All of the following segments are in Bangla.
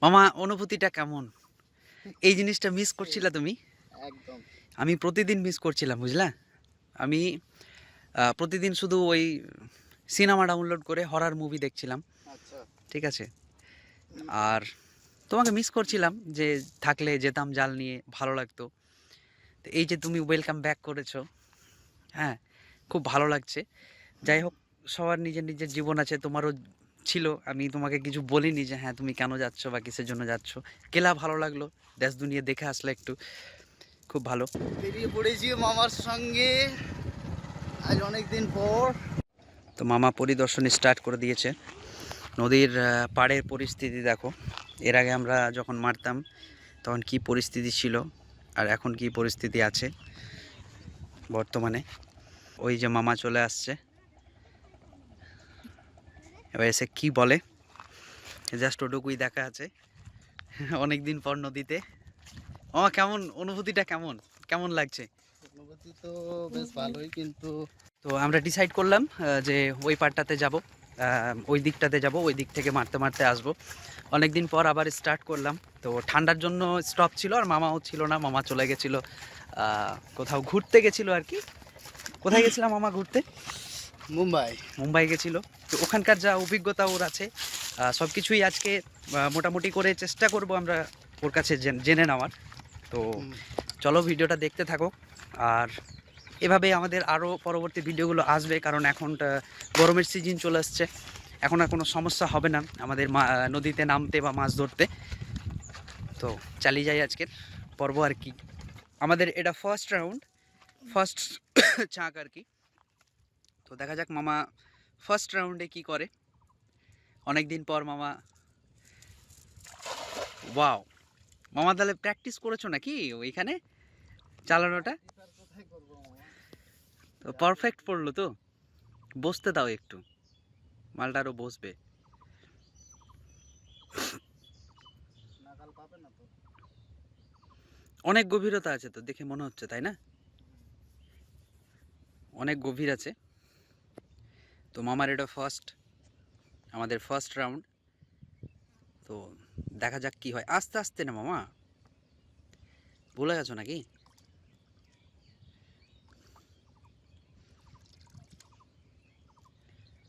মামা অনুভূতিটা কেমন? এই জিনিসটা মিস করছিলা তুমি? একদম। আমি প্রতিদিন মিস করছিলাম, বুঝলা? আমি প্রতিদিন শুধু ওই সিনেমা ডাউনলোড করে হরর মুভি দেখছিলাম। আচ্ছা। ঠিক আছে? আর তোমাকে মিস করছিলাম যে থাকলে যেতাম জাল নিয়ে, ভালো লাগতো। তো এই যে তুমি ওয়েলকাম ব্যাক করেছো, হ্যাঁ, খুব ভালো লাগছে। যাই হোক, সবার নিজের নিজের জীবন আছে, তোমারও ছিল। আমি তোমাকে কিছু বলিনি যে হ্যাঁ তুমি কেন যাচ্ছ বা কিসের জন্য যাচ্ছ। গেলা, ভালো লাগলো, দেশ দুনিয়া দেখে আসলে একটু, খুব ভালো। বেরিয়ে পড়েছি মামার সঙ্গে আজ অনেকদিন পর। তো মামা পরিদর্শন স্টার্ট করে দিয়েছে। নদীর পাড়ের পরিস্থিতি দেখো। এর আগে আমরা যখন মারতাম তখন কি পরিস্থিতি ছিল আর এখন কি পরিস্থিতি আছে বর্তমানে। ওই যে মামা চলে আসছে, এবার এসে কি বলে জাস্ট ওটুকুই দেখা আছে। অনেক দিন পর নদীতে। মামা কেমন অনুভূতিটা, কেমন কেমন লাগছে? অনুভূতি তো বেশ ভালোই, কিন্তু তো আমরা ডিসাইড করলাম যে ওই পাড়টাতে যাব, ওই দিকটাতে যাব, ওই দিক থেকে মারতে মারতে আসবো। অনেক দিন পর আবার স্টার্ট করলাম। তো ঠান্ডার জন্য স্টপ ছিল, আর মামাও ছিল না, মামা চলে গেছিলো কোথাও ঘুরতে গেছিলো আর কি। কোথায় গেছিলাম মামা ঘুরতে? মুম্বাই। মুম্বাই গেছিলো। তো ওখানকার যা অভিজ্ঞতা ওর আছে, সব কিছুই আজকে মোটামুটি করে চেষ্টা করব আমরা ওর কাছে জেনে নেওয়ার। তো চলো ভিডিওটা দেখতে থাকো। আর এভাবে আমাদের আরও পরবর্তী ভিডিওগুলো আসবে, কারণ এখন গরমের সিজন চলে আসছে। এখন আর কোনো সমস্যা হবে না আমাদের নদীতে নামতে বা মাছ ধরতে। তো চালিয়ে যাই আজকের পর্ব আর কি। আমাদের এটা ফার্স্ট রাউন্ড, ফার্স্ট চাক আর কি। তো দেখা যাক মামা ফার্স্ট রাউন্ডে কি করে। অনেক দিন পর মামা। ওয়াও, মামা তাহলে প্র্যাকটিস করেছো নাকি ওইখানে চালানোটা? কোথায় করবো মামা? তো পারফেক্ট পড়লো তো। বসতে দাও একটু, মালটা আরও বসবে। নাগাল পাবে না তো। অনেক গভীরতা আছে তো দেখে মনে হচ্ছে, তাই না? অনেক গভীর আছে। তো মামার এটা ফার্স্ট, আমাদের ফার্স্ট রাউন্ড। তো দেখা যাক কি হয়। আস্তে আস্তে না মামা, ভুলে গেছো নাকি?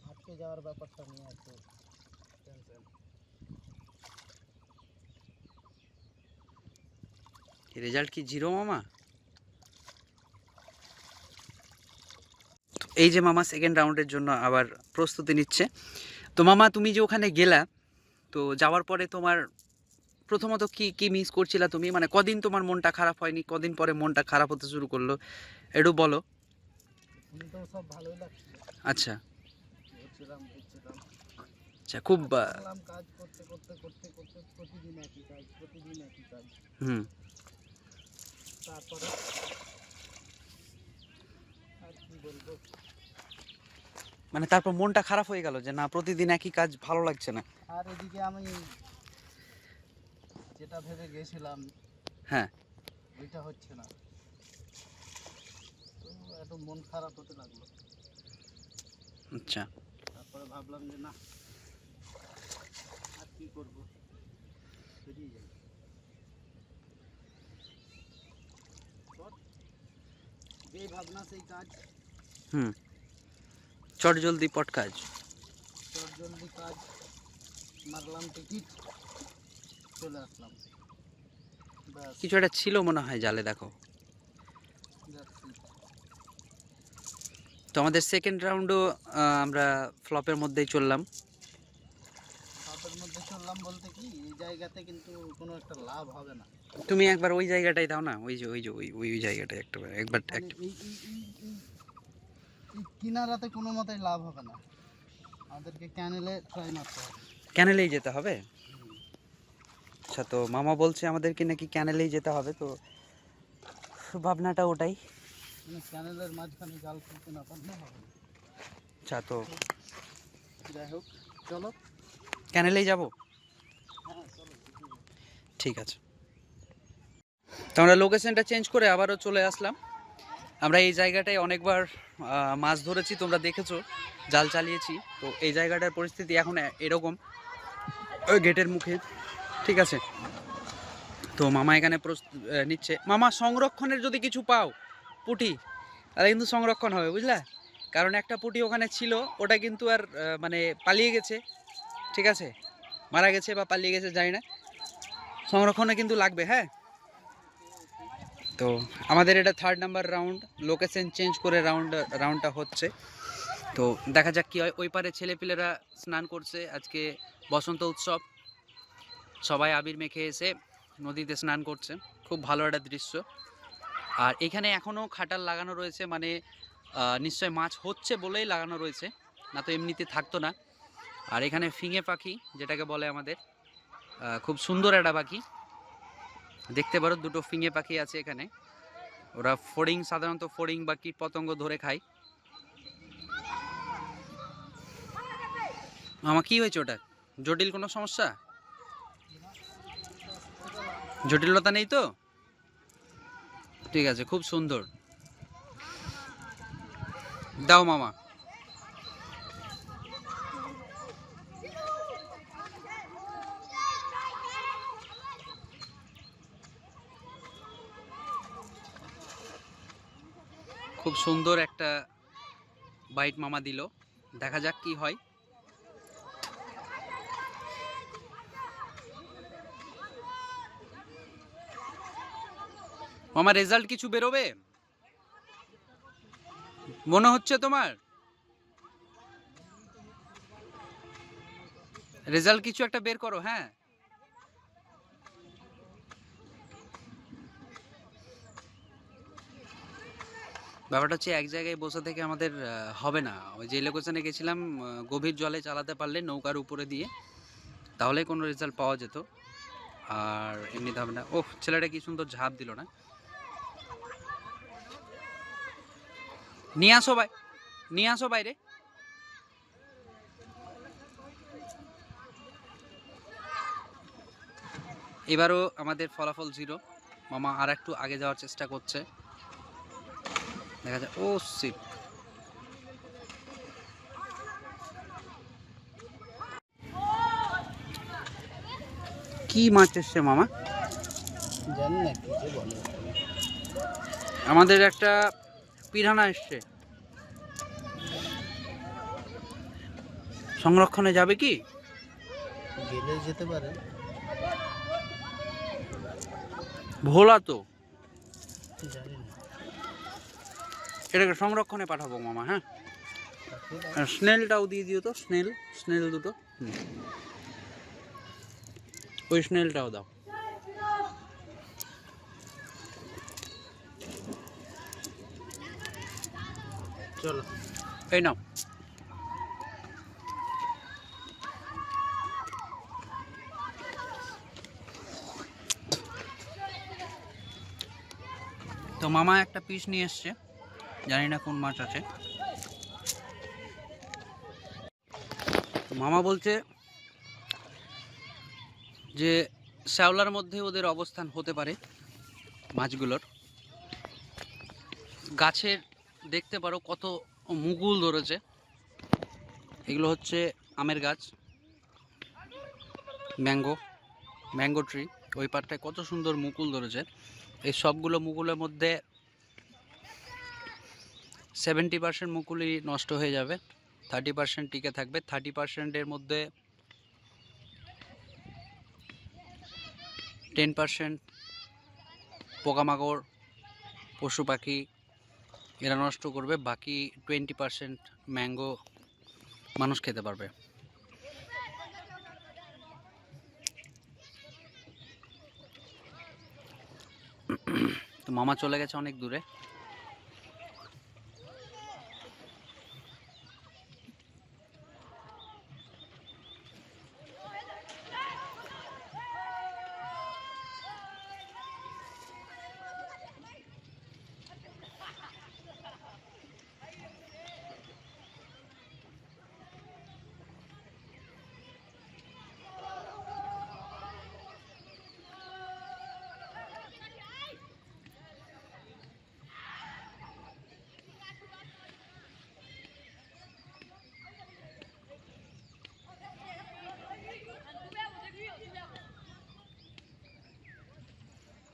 আটকে যাওয়ার ব্যাপারটা নিয়ে একটু টেনশন। রেজাল্ট কি জিরো মামা? এই যে মামা সেকেন্ড রাউন্ডের জন্য আবার প্রস্তুতি নিচ্ছে। তো মামা তুমি যে ওখানে গেলা, তো যাওয়ার পরে তোমার প্রথমত কি কি মিস করছিলা তুমি? মানে কদিন তোমার মনটা খারাপ হয়নি, কদিন পরে মনটা খারাপ হতে শুরু করলো, একটু বলো। তুমি তো সব ভালোই লাগছিল। আচ্ছা ঘুরছিলাম ঘুরছিলাম, আচ্ছা, খুব দেখলাম কাজ করতে করতে করতে করতে প্রতিদিন একই কাজ, প্রতিদিন একই কাজ। হুম। তারপরে আর কি বলবো, মানে তারপর মনটা খারাপ হয়ে গেল যে না, প্রতিদিন একই কাজ, ভালো লাগছে না। আর এদিকে আমি যেটা ভেবে গেছিলাম হ্যাঁ ওইটা হচ্ছে না, তো একটু মন খারাপ হতে লাগলো। আচ্ছা। তারপরে ভাবলাম যে না, আর কি করবো, বেরিয়ে যাই। যেই ভাবনা সেই কাজ, হুম, চট জলদি পট কাজ। চট জলদি কাজ, মারলাম টিকিট, চলে আসলাম, ব্যাস। কিছু একটা ছিল মনে হয় জালে, দেখো। যাচ্ছি। তো আমাদের সেকেন্ড রাউন্ডও আমরা ফ্লপের মধ্যেই চললাম। সাপের মধ্যে চললাম বলতে কি, এই জায়গাতে কিন্তু কোনো একটা লাভ হবে না। তুমি একবার ওই জায়গাটাই দাও না, ওই যে ওই যে ওই ওই ওই জায়গাটায় একটু একবার মানে একটা। এই কিনারাতে কোনো মতেই লাভ হবে না, আমাদেরকে ক্যানেলে ট্রাই মারতে হবে। ক্যানেলেই যেতে হবে। আচ্ছা, তো মামা বলছে আমাদেরকে নাকি ক্যানেলেই যেতে হবে, তো ভাবনাটা ওটাই। মানে ক্যানেলের মাঝখানে জাল ফেলতে না পারলে হবে না। আচ্ছা, তো যাই হোক, চলো। ক্যানেলেই যাব। হ্যাঁ চলো। ঠিক আছে। তো আমরা লোকেশনটা চেঞ্জ করে আবারও চলে আসলাম। আমরা এই জায়গাটায় অনেকবার মাছ ধরেছি, তোমরা দেখেছো, জাল চালিয়েছি। তো এই জায়গাটার পরিস্থিতি এখন এরকম। ওই গেটের মুখে ঠিক আছে। তো মামা এখানে নিচ্ছে। মামা সংরক্ষণের যদি কিছু পাও পুঁটি, তাহলে কিন্তু সংরক্ষণ হবে, বুঝলা? কারণ একটা পুঁটি ওখানে ছিল, ওটা কিন্তু আর মানে পালিয়ে গেছে, ঠিক আছে, মারা গেছে বা পালিয়ে গেছে জানি না, সংরক্ষণে কিন্তু লাগবে। হ্যাঁ, তো আমাদের এটা 3rd number round, location change করে রাউন্ডটা হচ্ছে। তো দেখা যাক কি হয়। ওই পারে ছেলেপিলেরা স্নান করছে, আজকে বসন্ত উৎসব, সবাই আবির মেখে এসে নদীতে স্নান করছে, খুব ভালো একটা দৃশ্য। আর এখানে এখনও খাটাল লাগানো রয়েছে, মানে নিশ্চয় মাছ হচ্ছে বলেই লাগানো রয়েছে, না তো এমনিতে থাকতো না। আর এখানে ফিঙে পাখি যেটাকে বলে আমাদের, খুব সুন্দর একটা পাখি, দেখতে পারো 2টো ফিঙে পাখি আছে এখানে। ওরা ফড়িং, সাধারণত ফড়িং বা কীট পতঙ্গ ধরে খায়। আমার কি হয়েছে ওটা? জটিল কোনো সমস্যা? জটিলতা নেই তো? ঠিক আছে, খুব সুন্দর। দাও মামা। খুব সুন্দর একটা বাইট মামা দিল, দেখা যাক কি হয়। মামা রেজাল্ট কিছু বেরোবে মনে হচ্ছে তোমার? রেজাল্ট কিছু একটা বের করো। হ্যাঁ, ব্যাপারটা হচ্ছে এক জায়গায় বসে থেকে আমাদের হবে না। ওই যে লোকেশনে গেছিলাম, গভীর জলে চালাতে পারলে নৌকার উপরে দিয়ে, তাহলে কোনো রেজাল্ট পাওয়া যেত, আর এমনিতে হবে না। ওহ, ছেলেটা কি সুন্দর ঝাঁপ দিল না? নিয়ে আসো ভাই, নিয়ে আসো বাইরে। এবারও আমাদের ফলাফল 0। মামা আর একটু আগে যাওয়ার চেষ্টা করছে, দেখা যায়। ও শিট, কি মাছ এসছে মামা? জানি না কি যে বলে। আমাদের একটা পিরানা এসছে। সংরক্ষণে যাবে কি? গেলে যেতে পারে। ভোলা তো, জানি না। এটাকে সংরক্ষণে পাঠাবো মামা। হ্যাঁ, পাঠিয়ে দাও। স্নেলটাও দিয়ে দিও তো, স্নেল, স্নেল 2টো। ওই স্নেলটাও দাও। চলো। এই নাও। তো মামা একটা পিস নিয়ে এসছে, জানি না কোন মাছ আছে। তো মামা বলছে যে শ্যাওলার মধ্যে ওদের অবস্থান হতে পারে মাছগুলোর। গাছের দেখতে পারো কত মুকুল ধরেছে, এগুলো হচ্ছে আমের গাছ, ম্যাঙ্গো ট্রি। ওই পাটটায় কত সুন্দর মুকুল ধরেছে। এই সবগুলো মুকুলের মধ্যে 70% মুকুলই নষ্ট হয়ে যাবে, 30% টিকে থাকবে। 30%-এর মধ্যে 10% পোকামাকড়, পশু পাখি এরা নষ্ট করবে, বাকি 20% ম্যাঙ্গো মানুষ খেতে পারবে। তো মামা চলে গেছে অনেক দূরে।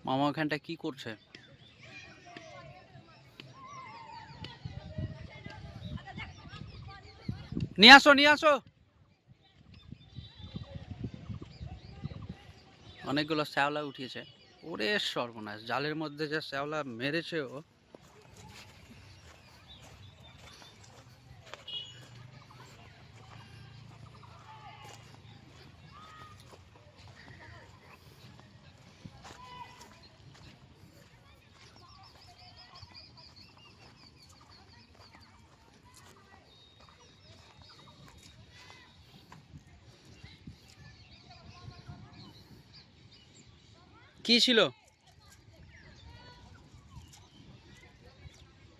মামা ওখানটা কি করছে? নিয়ে আসো নিয়ে আসো। অনেকগুলো শ্যাওলা উঠিয়েছে। ওরে সর্বনাশ, জালের মধ্যে যে শ্যাওলা মেরেছে ও। কি ছিল?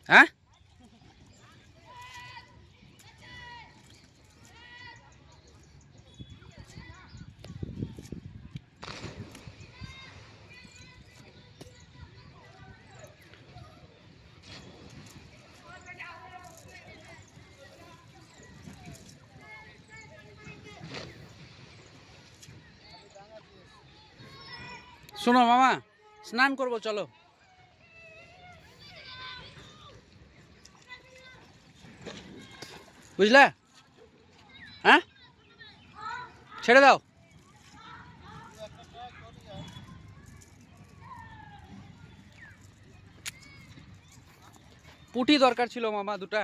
হ্যাঁ, শোনো মামা, স্নান করবো চলো। বুঝলে? হ্যাঁ, ছেড়ে দাও। পুঁটি দরকার ছিল মামা, দুটা।